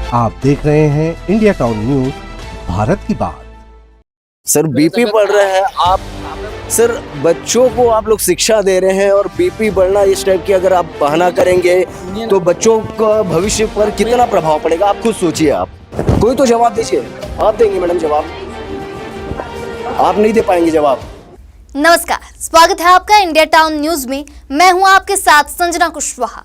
आप देख रहे हैं इंडिया टाउन न्यूज, भारत की बात। सर बीपी बढ़ रहा है, आप सर बच्चों को आप लोग शिक्षा दे रहे हैं और बीपी बढ़ना इस टाइप की अगर आप बहाना करेंगे तो बच्चों का भविष्य पर कितना प्रभाव पड़ेगा, आप खुद सोचिए। आप कोई तो जवाब दीजिए। आप देंगे मैडम जवाब? आप नहीं दे पाएंगे जवाब। नमस्कार, स्वागत है आपका इंडिया टाउन न्यूज में। मैं हूं आपके साथ संजना कुशवाहा।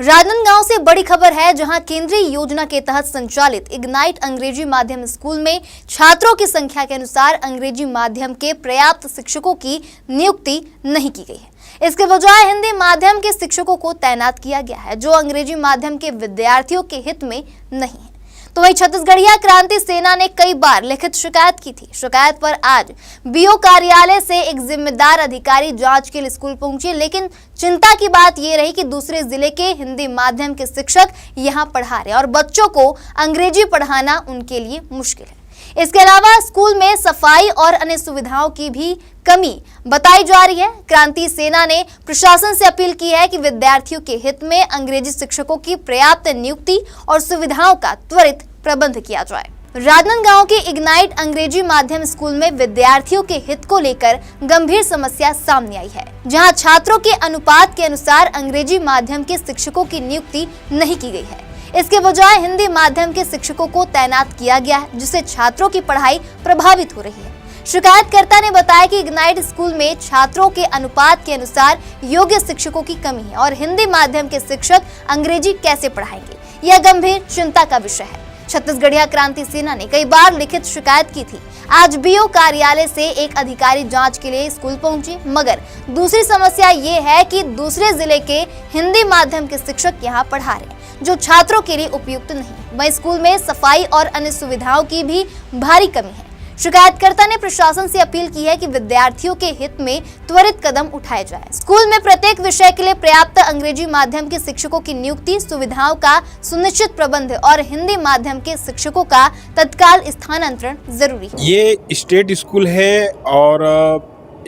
राजनांदगांव से बड़ी खबर है, जहां केंद्रीय योजना के तहत संचालित इग्नाइट अंग्रेजी माध्यम स्कूल में छात्रों की संख्या के अनुसार अंग्रेजी माध्यम के पर्याप्त शिक्षकों की नियुक्ति नहीं की गई है। इसके बजाय हिंदी माध्यम के शिक्षकों को तैनात किया गया है, जो अंग्रेजी माध्यम के विद्यार्थियों के हित में नहीं है। तो वहीं छत्तीसगढ़िया क्रांति सेना ने कई बार लिखित शिकायत की थी। शिकायत पर आज बीओ कार्यालय से एक जिम्मेदार अधिकारी जांच के लिए स्कूल पहुंचे, लेकिन चिंता की बात यह रही कि दूसरे जिले के हिंदी माध्यम के शिक्षक यहां पढ़ा रहे और बच्चों को अंग्रेजी पढ़ाना उनके लिए मुश्किल है। इसके अलावा स्कूल में सफाई और अन्य सुविधाओं की भी कमी बताई जा रही है। क्रांति सेना ने प्रशासन से अपील की है कि विद्यार्थियों के हित में अंग्रेजी शिक्षकों की पर्याप्त नियुक्ति और सुविधाओं का त्वरित प्रबंध किया जाए। राजनांदगांव के इग्नाइट अंग्रेजी माध्यम स्कूल में विद्यार्थियों के हित को लेकर गंभीर समस्या सामने आई है, जहां छात्रों के अनुपात के अनुसार अंग्रेजी माध्यम के शिक्षकों की नियुक्ति नहीं की गई है। इसके बजाय हिंदी माध्यम के शिक्षकों को तैनात किया गया है, जिससे छात्रों की पढ़ाई प्रभावित हो रही है। शिकायतकर्ता ने बताया कि इग्नाइट स्कूल में छात्रों के अनुपात के अनुसार योग्य शिक्षकों की कमी है और हिंदी माध्यम के शिक्षक अंग्रेजी कैसे पढ़ाएंगे, यह गंभीर चिंता का विषय है। छत्तीसगढ़िया क्रांति सेना ने कई बार लिखित शिकायत की थी। आज बीओ कार्यालय से एक अधिकारी जांच के लिए स्कूल पहुंचे, मगर दूसरी समस्या ये है कि दूसरे जिले के हिंदी माध्यम के शिक्षक यहां पढ़ा रहे, जो छात्रों के लिए उपयुक्त नहीं। वहीं स्कूल में सफाई और अन्य सुविधाओं की भी भारी कमी है। शिकायतकर्ता ने प्रशासन से अपील की है कि विद्यार्थियों के हित में त्वरित कदम उठाए जाए। स्कूल में प्रत्येक विषय के लिए पर्याप्त अंग्रेजी माध्यम के शिक्षकों की नियुक्ति, सुविधाओं का सुनिश्चित प्रबंध और हिंदी माध्यम के शिक्षकों का तत्काल स्थानांतरण जरूरी है। ये स्टेट स्कूल है और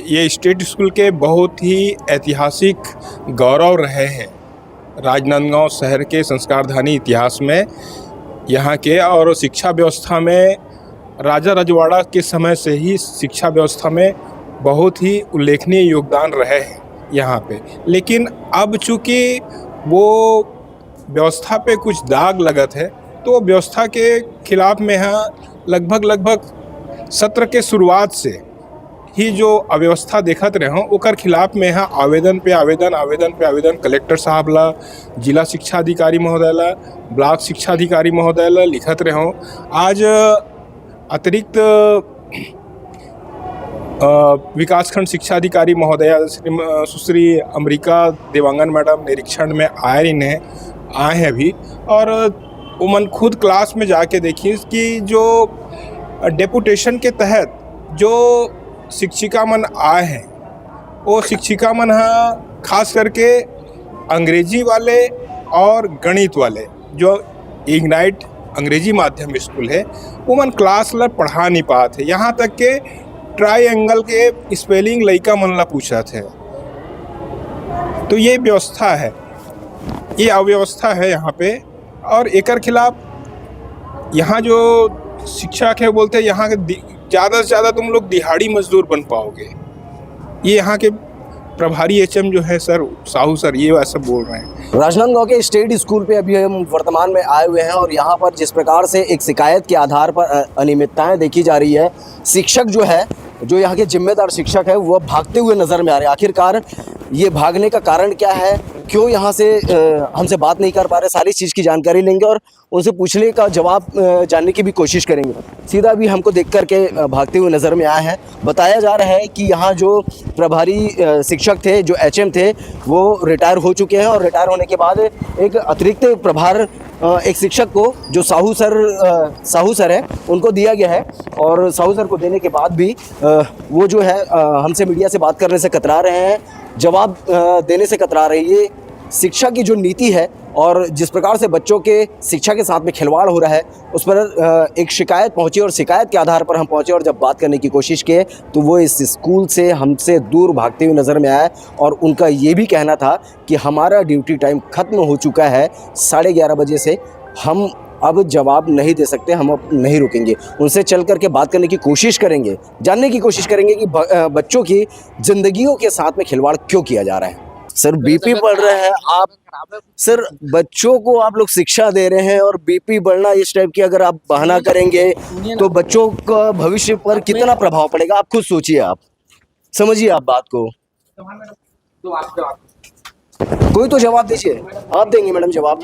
ये स्टेट स्कूल के बहुत ही ऐतिहासिक गौरव रहे हैं राजनांदगांव शहर के संस्कारधानी इतिहास में। यहाँ के और शिक्षा व्यवस्था में राजा रजवाड़ा के समय से ही शिक्षा व्यवस्था में बहुत ही उल्लेखनीय योगदान रहे हैं यहाँ पे। लेकिन अब चूँकि वो व्यवस्था पे कुछ दाग लगत है, तो व्यवस्था के खिलाफ में यहाँ लगभग सत्र के शुरुआत से ही जो अव्यवस्था देखत रहे हों, ओकर खिलाफ में यहाँ आवेदन पे आवेदन कलेक्टर साहब ला, जिला शिक्षा अधिकारी महोदय ला, ब्लॉक शिक्षा अधिकारी महोदय ला लिखत रहे हों। आज अतिरिक्त विकासखंड शिक्षा अधिकारी महोदया सुश्री अमरिका देवांगन मैडम निरीक्षण में आए हैं अभी, और उमन खुद क्लास में जाके देखिए कि जो डेपुटेशन के तहत जो शिक्षिका मन आए हैं, वो शिक्षिका मन खास करके अंग्रेजी वाले और गणित वाले, जो इग्नाइट अंग्रेजी माध्यम स्कूल है, वो मन क्लास ला पढ़ा नहीं पाते। यहाँ तक के ट्रायंगल के स्पेलिंग लइका मन ला पूछा थे। तो ये व्यवस्था है, ये अव्यवस्था है यहाँ पे। और एकर खिलाफ यहाँ जो शिक्षक है बोलते हैं यहाँ के ज़्यादा से ज़्यादा तुम लोग दिहाड़ी मजदूर बन पाओगे। ये यहाँ के प्रभारी एचएम जो है सर साहू सर, ये ऐसा बोल रहे हैं। राजनांदगांव के स्टेट स्कूल पे अभी हम वर्तमान में आए हुए हैं और यहाँ पर जिस प्रकार से एक शिकायत के आधार पर अनियमितताएं देखी जा रही है, शिक्षक जो है, जो यहाँ के जिम्मेदार शिक्षक है, वो भागते हुए नजर में आ रहे हैं। आखिरकार ये भागने का कारण क्या है, क्यों यहाँ से हमसे बात नहीं कर पा रहे, सारी चीज़ की जानकारी लेंगे और उनसे पूछने का जवाब जानने की भी कोशिश करेंगे। सीधा भी हमको देख कर के भागते हुए नज़र में आया है। बताया जा रहा है कि यहाँ जो प्रभारी शिक्षक थे, जो एचएम थे, वो रिटायर हो चुके हैं और रिटायर होने के बाद एक अतिरिक्त प्रभार एक शिक्षक को, जो साहू सर है, उनको दिया गया है। और साहू सर को देने के बाद भी वो जो है हमसे मीडिया से बात करने से कतरा रहे हैं, जवाब देने से कतरा रही है। शिक्षा की जो नीति है और जिस प्रकार से बच्चों के शिक्षा के साथ में खिलवाड़ हो रहा है, उस पर एक शिकायत पहुंची और शिकायत के आधार पर हम पहुंचे और जब बात करने की कोशिश किए तो वो इस स्कूल से हमसे दूर भागते हुए नज़र में आया और उनका ये भी कहना था कि हमारा ड्यूटी टाइम ख़त्म हो चुका है, 11:30 बजे से हम अब जवाब नहीं दे सकते, हम अब नहीं रुकेंगे, उनसे चल करके बात करने की कोशिश करेंगे, जानने की कोशिश करेंगे कि बच्चों की जिंदगियों के साथ में खिलवाड़ क्यों किया जा रहा है। सर बीपी बढ़ रहा है, आप सर बच्चों को आप लोग शिक्षा दे रहे हैं और बीपी बढ़ना इस टाइप की अगर आप बहाना करेंगे तो बच्चों का भविष्य पर कितना प्रभाव पड़ेगा, आप खुद सोचिए, आप समझिए आप बात को। कोई तो जवाब दीजिए, आप देंगे मैडम जवाब?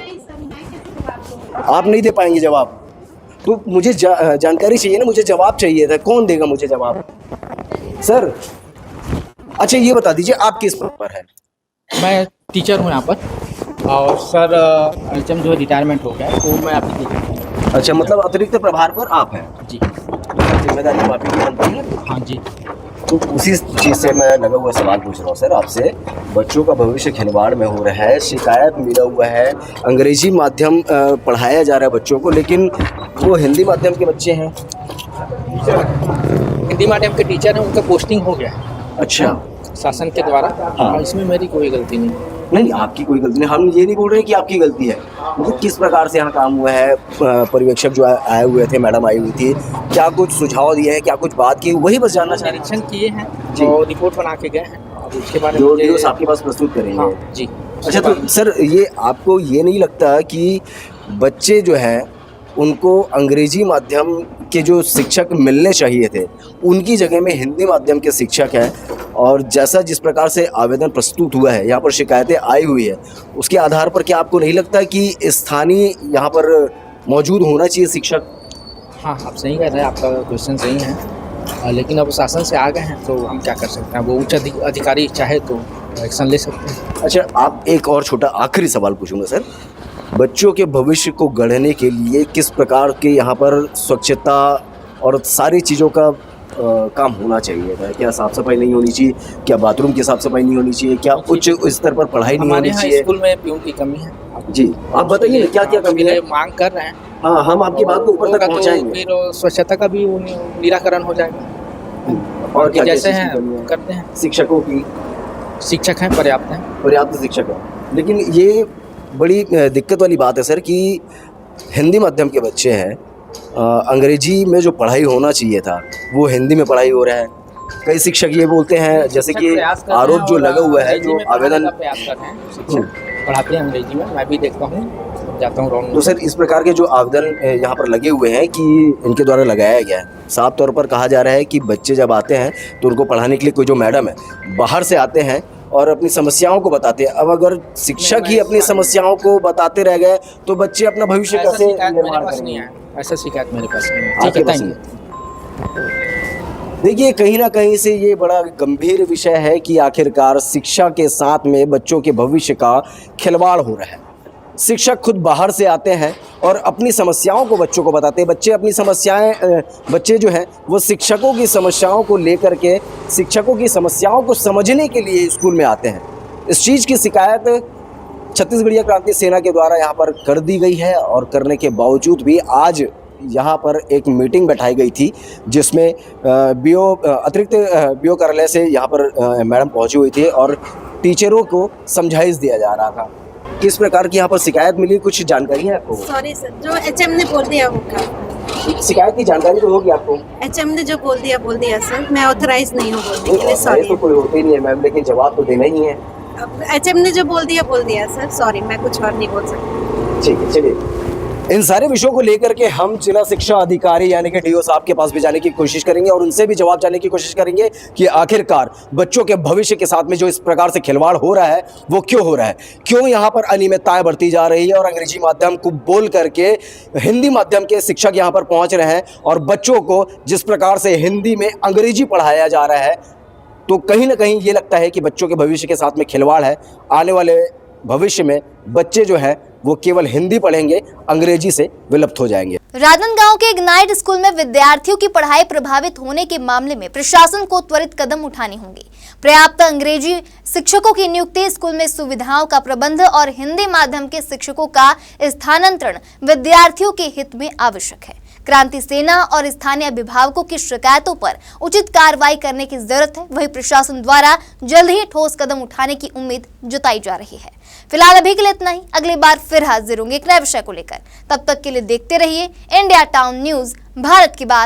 आप नहीं दे पाएंगे जवाब, तो मुझे जानकारी चाहिए ना, मुझे जवाब चाहिए था, कौन देगा मुझे जवाब? सर अच्छा ये बता दीजिए आप किस पद पर है? मैं टीचर हूँ यहाँ पर, और सर एचएम जो है रिटायरमेंट हो गया है, तो मैं अभी देख। अच्छा, मतलब अतिरिक्त प्रभार पर आप हैं? जी। जिम्मेदारी आप ही की बनती है? हाँ जी। तो उसी चीज़ से मैं लगा हुआ सवाल पूछ रहा हूँ सर आपसे। बच्चों का भविष्य खिलवाड़ में हो रहा है, शिकायत मिला हुआ है, अंग्रेजी माध्यम पढ़ाया जा रहा है बच्चों को, लेकिन वो हिंदी माध्यम के बच्चे हैं। हिंदी माध्यम के टीचर हैं, उनका पोस्टिंग हो गया है। अच्छा, शासन के द्वारा। हाँ। इसमें मेरी कोई गलती नहीं। नहीं आपकी कोई गलती नहीं, हम ये नहीं बोल रहे कि आपकी गलती है, मतलब किस प्रकार से यहाँ काम हुआ है, पर्यवेक्षक जो आए हुए थे, मैडम आई हुई थी, क्या कुछ सुझाव दिए हैं, क्या कुछ बात की, वही बस जानना चाह रहे हैं। निरीक्षण किए हैं जी। और रिपोर्ट बना के गए हैं, और उसके बारे जो में वीडियोस आपके पास प्रस्तुत करेंगे। हाँ जी। अच्छा, तो सर ये आपको ये नहीं लगता कि बच्चे जो हैं उनको अंग्रेजी माध्यम के जो शिक्षक मिलने चाहिए थे, उनकी जगह में हिंदी माध्यम के शिक्षक हैं, और जैसा जिस प्रकार से आवेदन प्रस्तुत हुआ है, यहाँ पर शिकायतें आई हुई है, उसके आधार पर क्या आपको नहीं लगता कि स्थानीय यहाँ पर मौजूद होना चाहिए शिक्षक? हाँ, आप सही कह रहे हैं, आपका क्वेश्चन सही है, लेकिन अब शासन से आ गए हैं तो हम क्या कर सकते हैं, वो उच्च अधिकारी चाहे तो एक्शन ले सकते हैं। अच्छा, आप एक और छोटा आखिरी सवाल पूछूंगा सर, बच्चों के भविष्य को गढ़ने के लिए किस प्रकार के यहाँ पर स्वच्छता और सारी चीज़ों का काम होना चाहिए था? क्या साफ सफाई नहीं होनी चाहिए? क्या बाथरूम की साफ सफाई नहीं होनी चाहिए? क्या उच्च स्तर पर पढ़ाई नहीं होनी चाहिए? स्कूल में पीऊन की कमी है जी। आप बताइए ना क्या क्या कमी है? मांग कर रहे हैं। हाँ, हम आपकी बात को ऊपर तक पहुँचाएंगे। फिर स्वच्छता का भी निराकरण हो जाएगा। और क्या जैसे क्या हैं करते हैं। शिक्षकों की, शिक्षक हैं, पर्याप्त शिक्षक है, लेकिन ये बड़ी दिक्कत वाली बात है सर कि हिंदी माध्यम के बच्चे हैं, अंग्रेजी में जो पढ़ाई होना चाहिए था वो हिंदी में पढ़ाई हो रहा है। कई शिक्षक ये बोलते हैं, जैसे कि आरोप जो लगा हुआ है, जो आवेदन प्रयास कर रहे हैं, शिक्षक पढ़ाते हैं अंग्रेजी में, मैं भी देखता हूँ, जाता हूँ राउंड। तो सर इस प्रकार के जो आवेदन यहाँ पर लगे हुए हैं कि इनके द्वारा लगाया गया है, साफ तौर पर कहा जा रहा है कि बच्चे जब आते हैं तो उनको पढ़ाने के लिए कोई जो मैडम है बाहर से आते हैं और अपनी समस्याओं को बताते हैं। अब अगर शिक्षक ही अपनी समस्याओं को बताते रह गए तो बच्चे अपना भविष्य कैसे निर्माण करेंगे? ऐसा शिकायत मेरे पास नहीं है। आपके पास नहीं? देखिए, कहीं ना कहीं से ये बड़ा गंभीर विषय है कि आखिरकार शिक्षा के साथ में बच्चों के भविष्य का खिलवाड़ हो रहा है। शिक्षक खुद बाहर से आते हैं और अपनी समस्याओं को बच्चों को बताते हैं। बच्चे जो हैं वो शिक्षकों की समस्याओं को लेकर के, शिक्षकों की समस्याओं को समझने के लिए स्कूल में आते हैं। इस चीज़ की शिकायत छत्तीसगढ़ीय क्रांति सेना के द्वारा यहाँ पर कर दी गई है, और करने के बावजूद भी आज यहाँ पर एक मीटिंग बैठाई गई थी, जिसमें अतिरिक्त बीओ कार्यालय से यहाँ पर मैडम पहुँची हुई थी और टीचरों को समझाइश दिया जा रहा था। किस प्रकार की यहाँ पर शिकायत मिली, कुछ जानकारी है आपको? सॉरी सर, जो एचएम ने बोल दिया होगा। शिकायत की जानकारी तो होगी आपको? एचएम ने जो बोल दिया सर, मैं ऑथराइज नहीं हूँ बोलने के लिए, सॉरी। तो कोई होते ही नहीं है मैम, लेकिन जवाब तो देना ही है। एचएम ने जो बोल दिया सर, सॉरी, मैं कुछ और नहीं बोल सकती। ठीक है, चलिए। इन सारे विषयों को लेकर के हम जिला शिक्षा अधिकारी यानी कि डीओ साहब के पास भी जाने की कोशिश करेंगे और उनसे भी जवाब जानने की कोशिश करेंगे कि आखिरकार बच्चों के भविष्य के साथ में जो इस प्रकार से खिलवाड़ हो रहा है वो क्यों हो रहा है, क्यों यहाँ पर अनियमितताएं बढ़ती जा रही है और अंग्रेजी माध्यम को बोल करके हिंदी माध्यम के शिक्षक यहाँ पर पहुँच रहे हैं और बच्चों को जिस प्रकार से हिंदी में अंग्रेजी पढ़ाया जा रहा है, तो कहीं ना कहीं ये लगता है कि बच्चों के भविष्य के साथ में खिलवाड़ है। आने वाले भविष्य में बच्चे जो है वो केवल हिंदी पढ़ेंगे, अंग्रेजी से विलुप्त हो जाएंगे। राजनांदगांव के इग्नाइट स्कूल में विद्यार्थियों की पढ़ाई प्रभावित होने के मामले में प्रशासन को त्वरित कदम उठाने होंगे। पर्याप्त अंग्रेजी शिक्षकों की नियुक्ति, स्कूल में सुविधाओं का प्रबंध और हिंदी माध्यम के शिक्षकों का स्थानांतरण विद्यार्थियों के हित में आवश्यक है। क्रांति सेना और स्थानीय अभिभावकों की शिकायतों पर उचित कार्रवाई करने की जरूरत है। वहीं प्रशासन द्वारा जल्द ही ठोस कदम उठाने की उम्मीद जताई जा रही है। फिलहाल अभी के लिए इतना ही। अगली बार फिर हाजिर होंगे एक नए विषय को लेकर। तब तक के लिए देखते रहिए इंडिया टाउन न्यूज, भारत की बात।